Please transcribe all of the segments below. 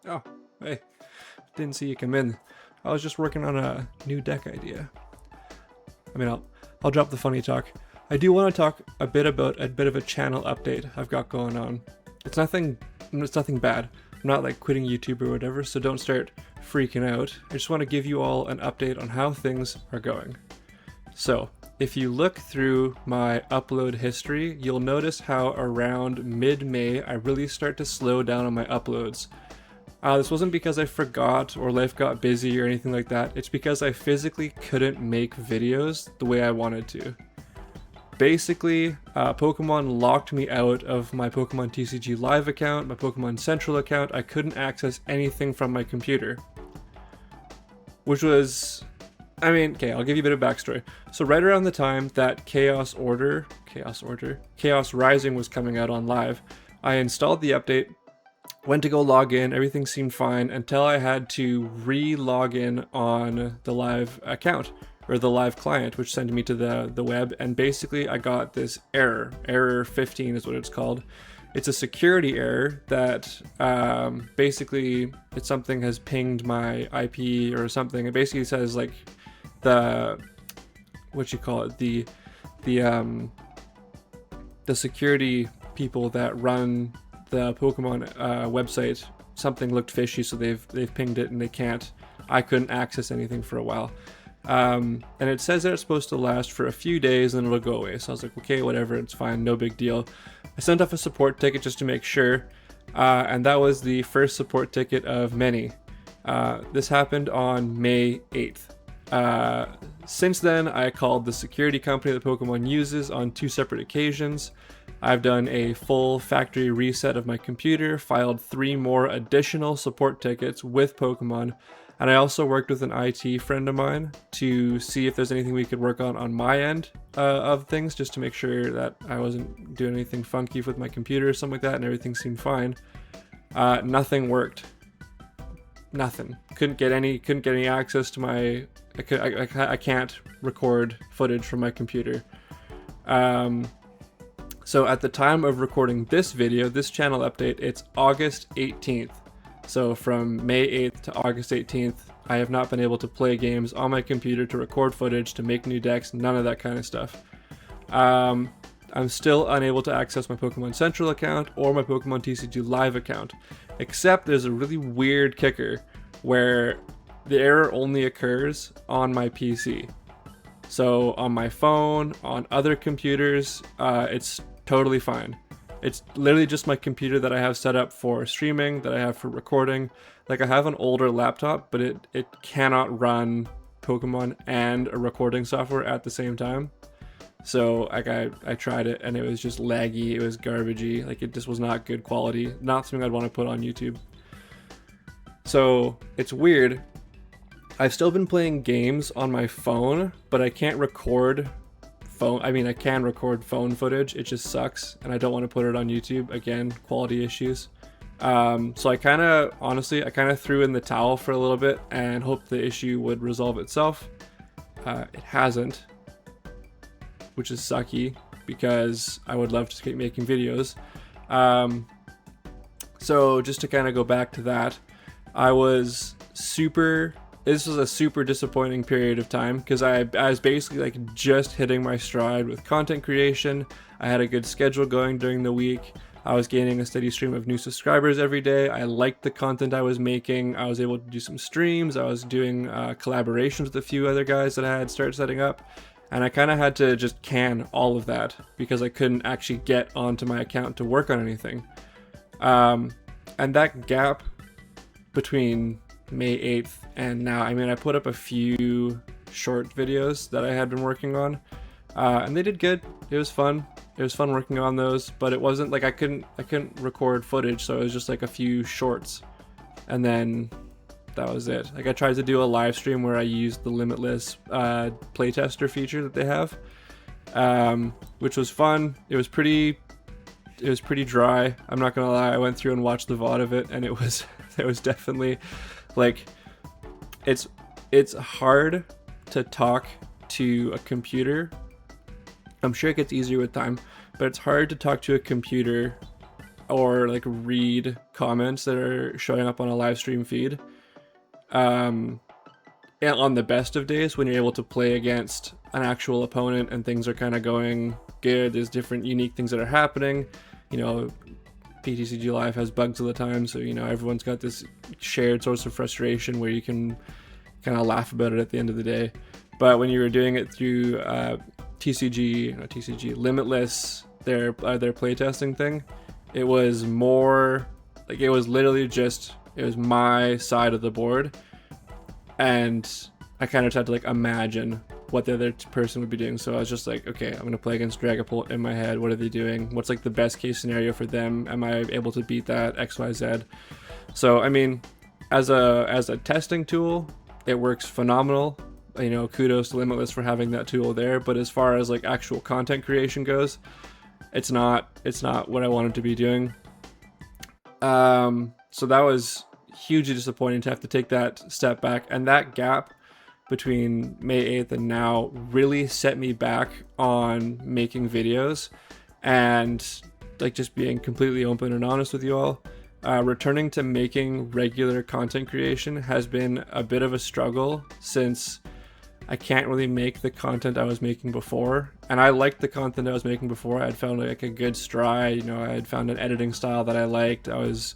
Oh, hey, didn't see you come in. I was just working on a new deck idea. I mean, I'll drop the funny talk. I do want to talk a bit about a bit of a channel update I've got going on. It's nothing. It's nothing bad. I'm not like quitting YouTube or whatever, so don't start freaking out. I just want to give you all an update on how things are going. So, if you look through my upload history, you'll notice how around mid-May I really start to slow down on my uploads. This wasn't because I forgot or life got busy or anything like that. It's because I physically couldn't make videos the way I wanted to. Basically, Pokemon locked me out of my Pokemon TCG Live account, my Pokemon Central account. I couldn't access anything from my computer. Which was... okay, I'll give you a bit of backstory. So right around the time that Chaos Rising was coming out on Live, I installed the update, went to go log in, everything seemed fine until I had to re-log in on the live account, or the live client, which sent me to the web, and basically I got this error 15 is what it's called. It's a security error that basically it's something has pinged my IP or something. It basically says like the security people that run the Pokemon website, something looked fishy, so they've pinged it and I couldn't access anything for a while. And it says that it's supposed to last for a few days and it'll go away. So I was like, okay, whatever, it's fine, no big deal. I sent off a support ticket just to make sure, and that was the first support ticket of many. This happened on May 8th. Since then, I called the security company that Pokemon uses on 2 separate occasions. I've done a full factory reset of my computer, filed 3 more additional support tickets with Pokemon, and I also worked with an IT friend of mine to see if there's anything we could work on my end of things, just to make sure that I wasn't doing anything funky with my computer or something like that, and everything seemed fine. Nothing worked. Nothing. Couldn't get any access to my... I can't record footage from my computer. So at the time of recording this video, this channel update, it's August 18th. So from May 8th to August 18th, I have not been able to play games on my computer, to record footage, to make new decks, none of that kind of stuff. I'm still unable to access my Pokemon Central account or my Pokemon TCG Live account, except there's a really weird kicker where the error only occurs on my PC. So on my phone, on other computers, it's totally fine. It's literally just my computer that I have set up for streaming, that I have for recording. Like, I have an older laptop, but it cannot run Pokemon and a recording software at the same time. So like I tried it and it was just laggy, it was garbagey, like it just was not good quality, not something I'd want to put on YouTube. So it's weird. I've still been playing games on my phone, but I can't record I can record phone footage, it just sucks, and I don't want to put it on YouTube, again, quality issues. So I kind of threw in the towel for a little bit and hoped the issue would resolve itself. It hasn't, which is sucky, because I would love to keep making videos. So just to kind of go back to that, this was a super disappointing period of time, because I was basically like just hitting my stride with content creation. I had a good schedule going during the week. I was gaining a steady stream of new subscribers every day. I liked the content I was making. I was able to do some streams. I was doing collaborations with a few other guys that I had started setting up. And I kind of had to just can all of that because I couldn't actually get onto my account to work on anything. And that gap between May 8th and now, I put up a few short videos that I had been working on, and they did good. It was fun. It was fun working on those, but it wasn't like I couldn't record footage, so it was just like a few shorts, and then that was it. Like, I tried to do a live stream where I used the Limitless playtester feature that they have, which was fun. It was pretty dry. I'm not gonna lie. I went through and watched the VOD of it, and it was definitely like, it's hard to talk to a computer. I'm sure it gets easier with time, but it's hard to talk to a computer or like read comments that are showing up on a live stream feed. And on the best of days, when you're able to play against an actual opponent and things are kind of going good, there's different unique things that are happening. You know, PTCG Live has bugs all the time, so you know everyone's got this shared source of frustration where you can kind of laugh about it at the end of the day. But when you were doing it through TCG Limitless, their playtesting thing, it was more like it was literally just it was my side of the board, and I kind of tried to like imagine what the other person would be doing. So I was just like, okay, I'm gonna play against Dragapult in my head. What are they doing? What's like the best case scenario for them? Am I able to beat that XYZ? So I mean, as a testing tool, it works phenomenal. You know, kudos to Limitless for having that tool there. But as far as like actual content creation goes, it's not what I wanted to be doing. So that was hugely disappointing to have to take that step back, and that gap between May 8th and now really set me back on making videos. And like just being completely open and honest with you all, returning to making regular content creation has been a bit of a struggle, since I can't really make the content I was making before. And I liked the content I was making before. I had found like a good stride, you know, I had found an editing style that I liked. I was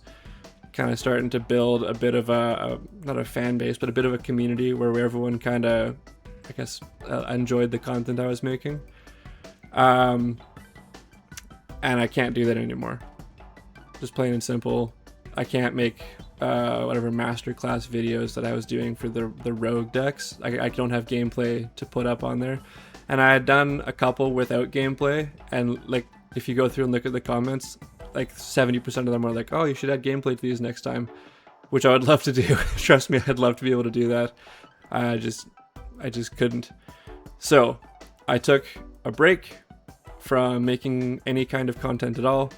kind of starting to build a bit of a not a fan base, but a bit of a community where everyone kind of, I guess, enjoyed the content I was making. And I can't do that anymore. Just plain and simple. I can't make whatever masterclass videos that I was doing for the rogue decks. I don't have gameplay to put up on there. And I had done a couple without gameplay, and like if you go through and look at the comments, like 70% of them are like, oh, you should add gameplay to these next time, which I would love to do. Trust me, I'd love to be able to do that. I just couldn't. So I took a break from making any kind of content at all.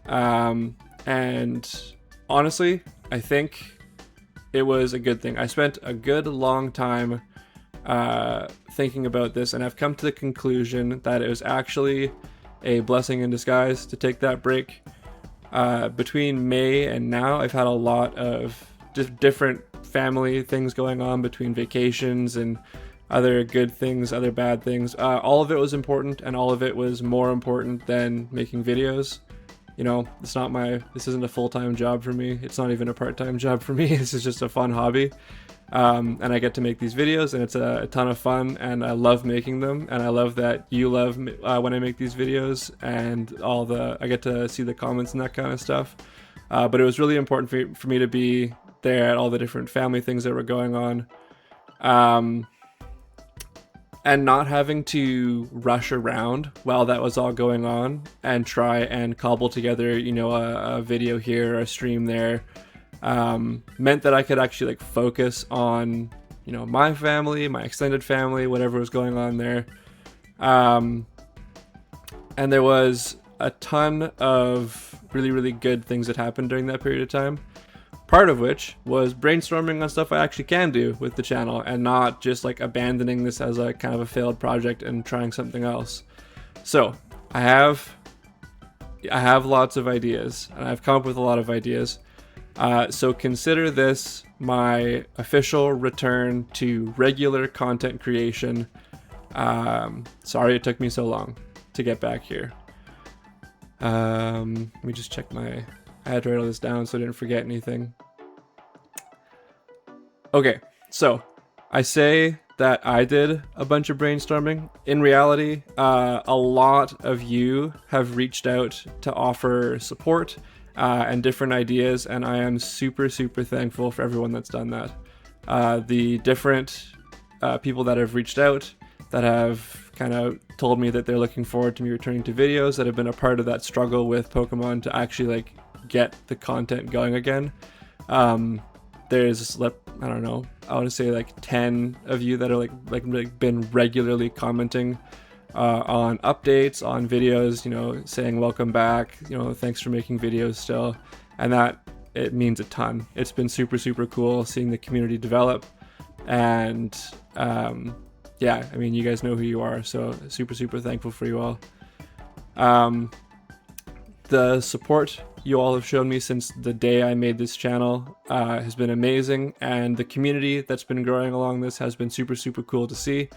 And honestly, I think it was a good thing. I spent a good long time thinking about this, and I've come to the conclusion that it was actually a blessing in disguise to take that break. Between May and now, I've had a lot of different family things going on, between vacations and other good things, other bad things. All of it was important, and all of it was more important than making videos. You know, this isn't a full-time job for me. It's not even a part-time job for me. This is just a fun hobby. And I get to make these videos, and it's a ton of fun, and I love making them, and I love that you love when I make these videos, and I get to see the comments and that kind of stuff. But it was really important for me to be there at all the different family things that were going on, and not having to rush around while that was all going on and try and cobble together, you know, a video here, a stream there. Meant that I could actually like focus on, you know, my family, my extended family, whatever was going on there. And there was a ton of really, really good things that happened during that period of time. Part of which was brainstorming on stuff I actually can do with the channel, and not just like abandoning this as a kind of a failed project and trying something else. So I have lots of ideas, and I've come up with a lot of ideas. So consider this my official return to regular content creation. Sorry it took me so long to get back here. Let me just check I had to write all this down so I didn't forget anything. Okay, so I say that I did a bunch of brainstorming. In reality, a lot of you have reached out to offer support and different ideas, and I am super, super thankful for everyone that's done that. The different people that have reached out, that have kind of told me that they're looking forward to me returning to videos, that have been a part of that struggle with Pokemon to actually like get the content going again. There's, I don't know, I want to say like 10 of you that are like been regularly commenting on updates, on videos, you know, saying welcome back, you know, thanks for making videos still. And that, it means a ton. It's been super, super cool seeing the community develop. And yeah, I mean, you guys know who you are, so super, super thankful for you all. The support you all have shown me since the day I made this channel has been amazing, and the community that's been growing along this has been super, super cool to see.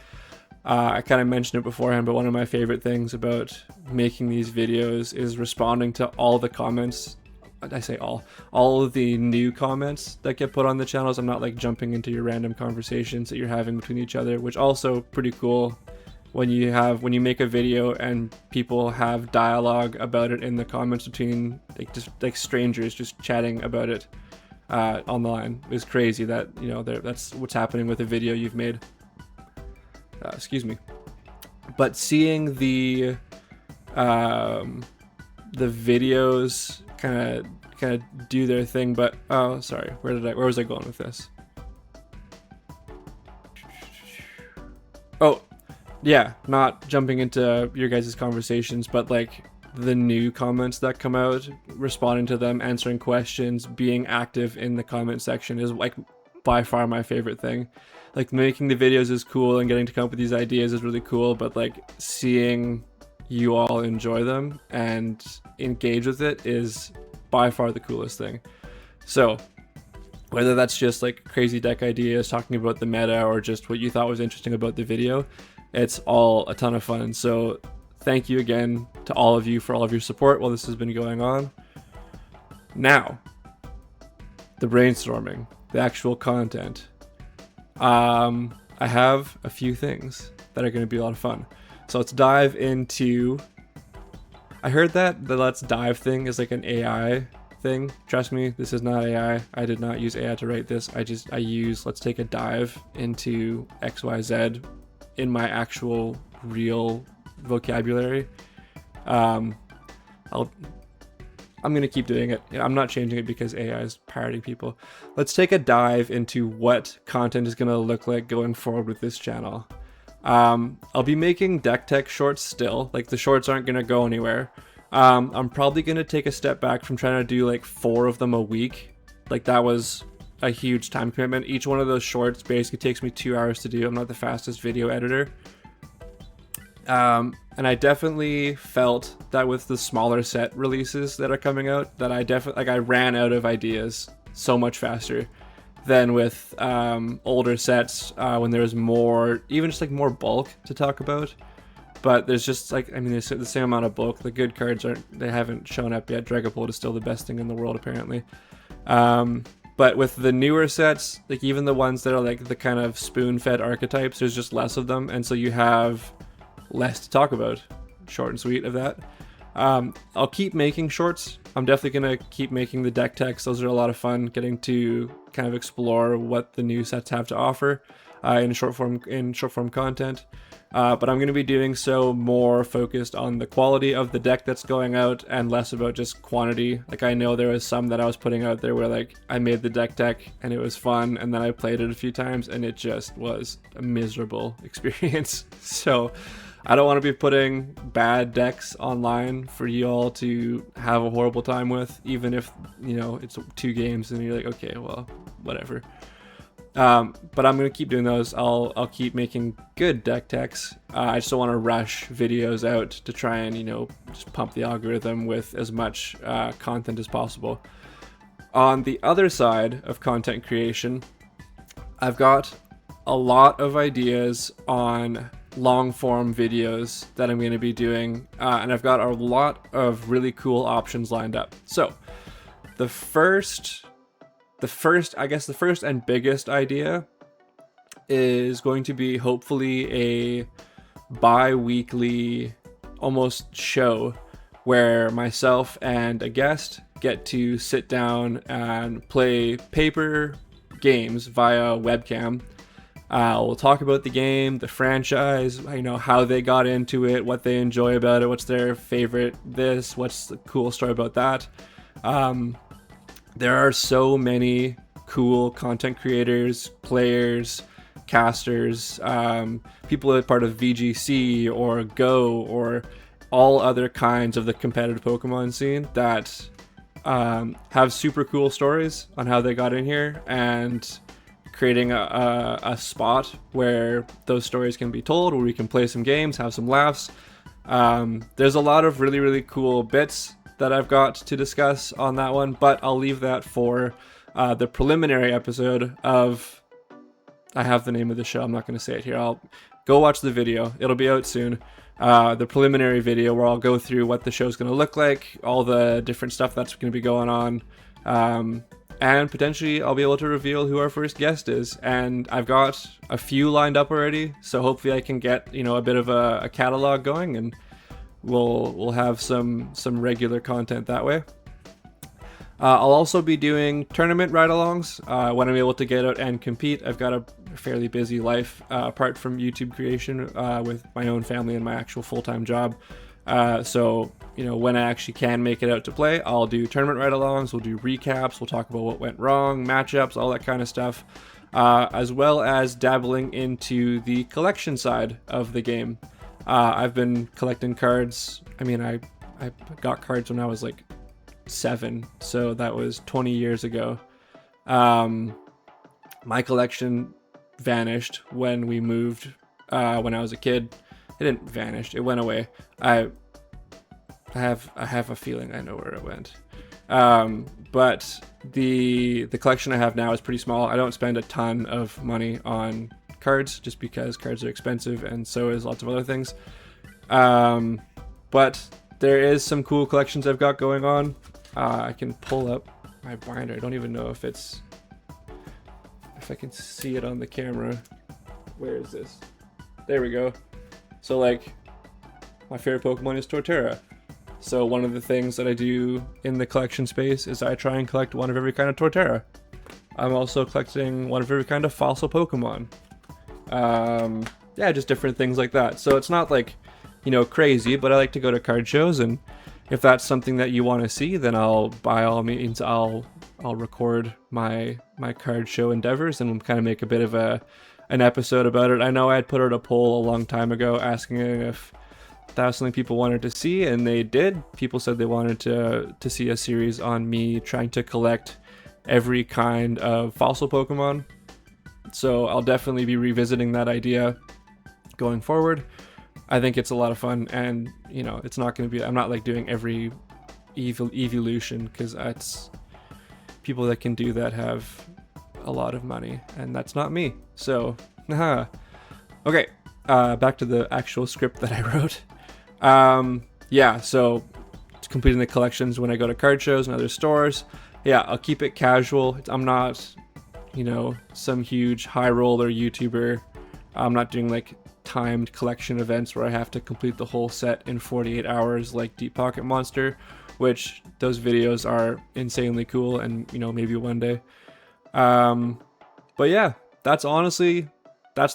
I kind of mentioned it beforehand, but one of my favorite things about making these videos is responding to all the comments. I say all of the new comments that get put on the channels. I'm not like jumping into your random conversations that you're having between each other, which also pretty cool when you make a video and people have dialogue about it in the comments between like strangers just chatting about it online. It's crazy that, you know, that's what's happening with a video you've made. Excuse me. But seeing the videos kind of do their thing, but oh, sorry, where was I going with this? Oh, yeah, not jumping into your guys' conversations, but like the new comments that come out, responding to them, answering questions, being active in the comment section is like by far my favorite thing. Like making the videos is cool and getting to come up with these ideas is really cool, but like seeing you all enjoy them and engage with it is by far the coolest thing. So whether that's just like crazy deck ideas, talking about the meta, or just what you thought was interesting about the video, it's all a ton of fun. So thank you again to all of you for all of your support while this has been going on. Now, the brainstorming, the actual content. I have a few things that are going to be a lot of fun. So let's dive into... I heard that the let's dive thing is like an AI thing. Trust me, this is not AI. I did not use AI to write this. I use let's take a dive into XYZ in my actual real vocabulary. I'm gonna keep doing it. I'm not changing it because AI is pirating people. Let's take a dive into what content is gonna look like going forward with this channel. I'll be making deck tech shorts still. Like the shorts aren't gonna go anywhere. I'm probably gonna take a step back from trying to do like 4 of them a week. Like that was a huge time commitment. Each one of those shorts basically takes me 2 hours to do. I'm not the fastest video editor. And I definitely felt that with the smaller set releases that are coming out, that I ran out of ideas so much faster than with older sets when there was more, even just like more bulk to talk about. But there's just like, I mean, there's the same amount of bulk. The good cards they haven't shown up yet. Dragapult is still the best thing in the world apparently. But with the newer sets, like even the ones that are like the kind of spoon-fed archetypes, there's just less of them, and so you have less to talk about. Short and sweet of that. I'll keep making shorts. I'm definitely gonna keep making the deck techs. Those are a lot of fun, getting to kind of explore what the new sets have to offer in short form content. But I'm going to be doing so more focused on the quality of the deck that's going out and less about just quantity. Like I know there was some that I was putting out there where like I made the deck and it was fun, and then I played it a few times and it just was a miserable experience. So I don't want to be putting bad decks online for you all to have a horrible time with, even if, you know, it's 2 games and you're like, okay, well, whatever. But I'm going to keep doing those. I'll keep making good deck techs. I just don't want to rush videos out to try and, you know, just pump the algorithm with as much content as possible. On the other side of content creation, I've got a lot of ideas on long form videos that I'm going to be doing, and I've got a lot of really cool options lined up. So the first and biggest idea is going to be hopefully a bi-weekly almost show where myself and a guest get to sit down and play paper games via webcam. We'll talk about the game, the franchise, you know, how they got into it, what they enjoy about it, what's their favorite this, what's the cool story about that. There are so many cool content creators, players, casters, people that are part of VGC or Go or all other kinds of the competitive Pokemon scene that have super cool stories on how they got in here, and creating a spot where those stories can be told, where we can play some games, have some laughs. There's a lot of really, really cool bits that I've got to discuss on that one, but I'll leave that for the preliminary episode of... I have the name of the show. I'm not going to say it here. I'll go watch the video. It'll be out soon. The preliminary video where I'll go through what the show's going to look like, all the different stuff that's going to be going on, and potentially I'll be able to reveal who our first guest is. And I've got a few lined up already, so hopefully I can get, you know, a bit of a catalog going, and we'll have some regular content that way. I'll also be doing tournament ride-alongs when I'm able to get out and compete. I've got a fairly busy life apart from YouTube creation with my own family and my actual full-time job. So, you know, when I actually can make it out to play, I'll do tournament ride-alongs, we'll do recaps, we'll talk about what went wrong, matchups, all that kind of stuff, as well as dabbling into the collection side of the game. I've been collecting cards. I mean, I got cards when I was like 7, so that was 20 years ago. My collection vanished when we moved when I was a kid. It didn't vanish, it went away. I have a feeling I know where it went. But the collection I have now is pretty small. I don't spend a ton of money on cards just because cards are expensive, and so is lots of other things. But there is some cool collections I've got going on. I can pull up my binder. I don't even know if I can see it on the camera. Where is this? There we go. So like, my favorite Pokemon is Torterra. So one of the things that I do in the collection space is I try and collect one of every kind of Torterra. I'm also collecting one of every kind of fossil Pokemon. Yeah, just different things like that. So it's not like, you know, crazy, but I like to go to card shows, and if that's something that you want to see, then by all means I'll record my card show endeavors and kind of make a bit of an episode about it. I know I had put out a poll a long time ago asking if that was something people wanted to see, and they did. People said they wanted to see a series on me trying to collect every kind of fossil Pokemon. So I'll definitely be revisiting that idea going forward. I think it's a lot of fun, and you know, it's not going to be, I'm not like doing every evolution, because that's people that can do that have a lot of money, and that's not me. So okay, back to the actual script that I wrote. Yeah, so completing the collections when I go to card shows and other stores. Yeah, I'll keep it casual. I'm not, you know, some huge high roller YouTuber. I'm not doing like timed collection events where I have to complete the whole set in 48 hours like Deep Pocket Monster, which those videos are insanely cool, and you know, maybe one day. But yeah, that's the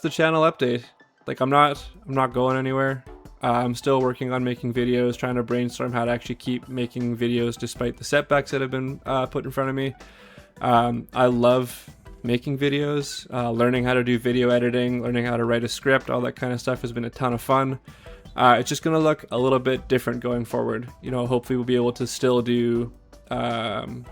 channel update. Like, I'm not going anywhere. I'm still working on making videos, trying to brainstorm how to actually keep making videos despite the setbacks that have been put in front of me. I love making videos, learning how to do video editing, learning how to write a script, all that kind of stuff has been a ton of fun. It's just going to look a little bit different going forward. You know, hopefully we'll be able to still do, go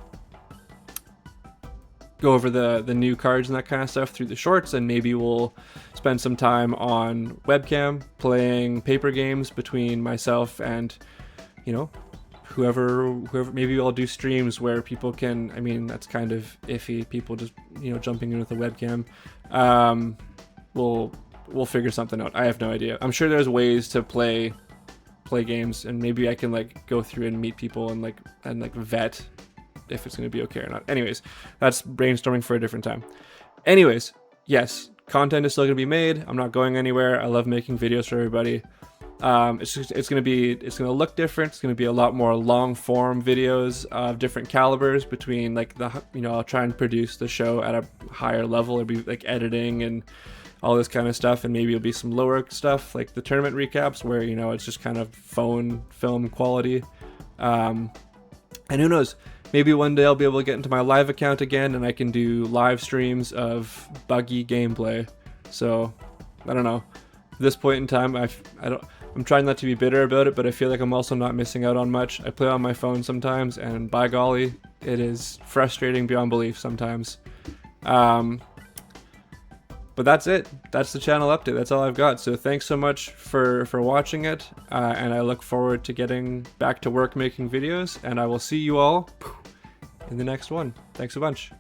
over the new cards and that kind of stuff through the shorts, and maybe we'll spend some time on webcam playing paper games between myself and, you know, whoever. Maybe I'll do streams where people can, I mean, that's kind of iffy, people just, you know, jumping in with a webcam. We'll figure something out. I have no idea. I'm sure there's ways to play games, and maybe I can like go through and meet people and like vet if it's going to be okay or not. Anyways, that's brainstorming for a different time. Anyways, yes, content is still going to be made. I'm not going anywhere. I love making videos for everybody. It's going to look different. It's going to be a lot more long form videos of different calibers between like I'll try and produce the show at a higher level. It'll be like editing and all this kind of stuff, and maybe it'll be some lower stuff like the tournament recaps where, you know, it's just kind of phone film quality. And who knows, maybe one day I'll be able to get into my live account again and I can do live streams of buggy gameplay. So I don't know. At this point in time, I'm trying not to be bitter about it, but I feel like I'm also not missing out on much. I play on my phone sometimes, and by golly, it is frustrating beyond belief sometimes. But But that's it. That's the channel update. That's all I've got. So thanks so much for watching it, and I look forward to getting back to work making videos, and I will see you all in the next one. Thanks a bunch.